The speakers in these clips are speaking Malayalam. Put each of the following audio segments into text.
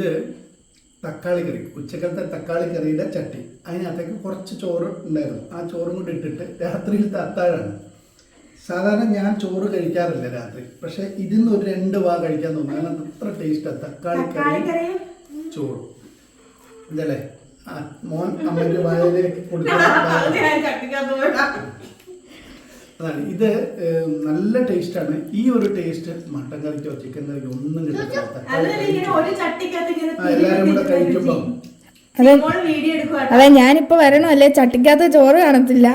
ഇത് തക്കാളി കറി, ഉച്ചക്കലത്തെ തക്കാളി കറിയുടെ ചട്ടി. അതിനകത്തേക്ക് കുറച്ച് ചോറ് ഉണ്ടായിരുന്നു. ആ ചോറും കൂടി ഇട്ടിട്ട് രാത്രിയിലത്തെ അത്താഴമാണ്. സാധാരണ ഞാൻ ചോറ് കഴിക്കാറില്ല രാത്രി, പക്ഷെ ഇതിന്ന് ഒരു 2 വാ കഴിക്കാൻ തോന്നുന്നു. കാരണം അത്ര ടേസ്റ്റാണ് തക്കാളി കറി ചോറും. ഇതല്ലേ മോൻ അമ്മയ്ക്ക് വായയിലേക്ക് കൊടുക്കുന്ന അതാണ്. ഇത് നല്ല ടേസ്റ്റാണ്. ഈ ഒരു ടേസ്റ്റ് മട്ടൻ കറിക്കോ ചിക്കൻ കറിക്കോ ഒന്നും കിട്ടില്ല. എല്ലാരും കൂടെ കഴിക്കുമ്പോ അതെ ഞാനിപ്പോ വരണോ അല്ലേ ചട്ടിക്കകത്ത് ചോറ് കാണത്തില്ല.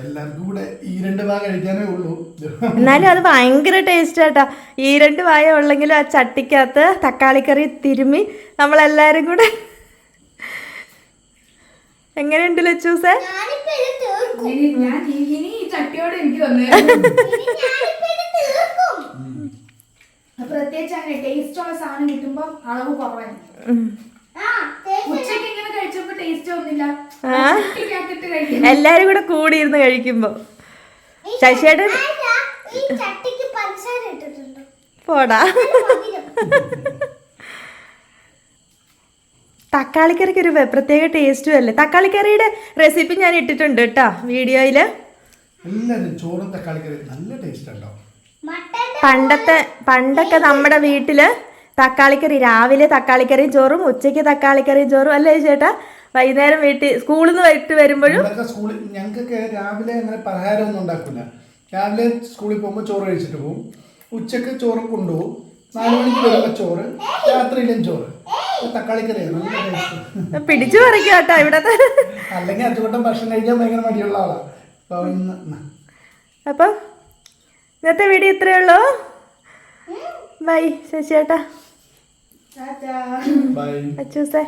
എല്ലാവർക്കും കൂടെ ഈ 2 വാ കഴിക്കാനേ ഉള്ളൂ. എന്നാലും അത് ഭയങ്കര ടേസ്റ്റ് ആട്ടാ. ഈ 2 വായ ഉള്ളെങ്കിലും ആ ചട്ടിക്കകത്ത് തക്കാളിക്കറി തിരുമ്മി നമ്മളെല്ലാരും കൂടെ. എങ്ങനെയുണ്ട് ലച്ചൂസേ? പ്രത്യേകിച്ച് അങ്ങനെ ടേസ്റ്റുള്ള സാധനം കിട്ടുമ്പോ അളവ് കുറവാണ്. ഉച്ചക്ക് ഇങ്ങനെ കഴിച്ചപ്പോ ടേസ്റ്റ് ഒന്നുമില്ല. എല്ലാരും കൂടെ കൂടിയിരുന്ന് കഴിക്കുമ്പോ ശശിയേട്ടൻ പോടാ. തക്കാളിക്കറിക്ക് ഒരു പ്രത്യേക ടേസ്റ്റും അല്ലേ. തക്കാളിക്കറിയുടെ റെസിപ്പി ഞാൻ ഇട്ടിട്ടുണ്ട് കേട്ടോ വീഡിയോയില്. എല്ലാരും ചോറും തക്കാളിക്കറി നല്ല ടേസ്റ്റ് ഉണ്ടോ. പണ്ടൊക്കെ നമ്മുടെ വീട്ടില് തക്കാളിക്കറി രാവിലെ തക്കാളിക്കറിയും ചോറും ഉച്ചയ്ക്ക് തക്കാളിക്കറിയും ചോറും അല്ലേ ചേട്ടാ. വൈകുന്നേരം വീട്ടിൽ സ്കൂളിൽ നിന്ന് വൈകിട്ട് വരുമ്പോഴും ഞങ്ങൾക്കൊക്കെ രാവിലെ അങ്ങനെ പലഹാരമൊന്നും ഉണ്ടാക്കില്ല. രാവിലെ സ്കൂളിൽ പോകുമ്പോൾ ചോറ് കഴിച്ചിട്ട് പോകും. ഉച്ചക്ക് ചോറ് കൊണ്ടുപോകും. 4 മണിക്ക് വരുമ്പോൾ ചോറ്, രാത്രിയിലും ചോറ്. തക്കാളിക്കറിയാണ് നല്ല ടേസ്റ്റ്. പിടിച്ചു പറിക്കും കേട്ടോ ഇവിടത്തെ. അല്ലെങ്കിൽ അച്ചുകൊണ്ടം ഭക്ഷണം കഴിക്കാൻ ഭയങ്കര മടിയുള്ള ആളാണ്. അപ്പൊ ഇന്നത്തെ വീഡിയോ ഇത്രയേ ഉള്ളൂ. ബൈ ശശിയേട്ടാ. ബൈ അച്ചൂസേ.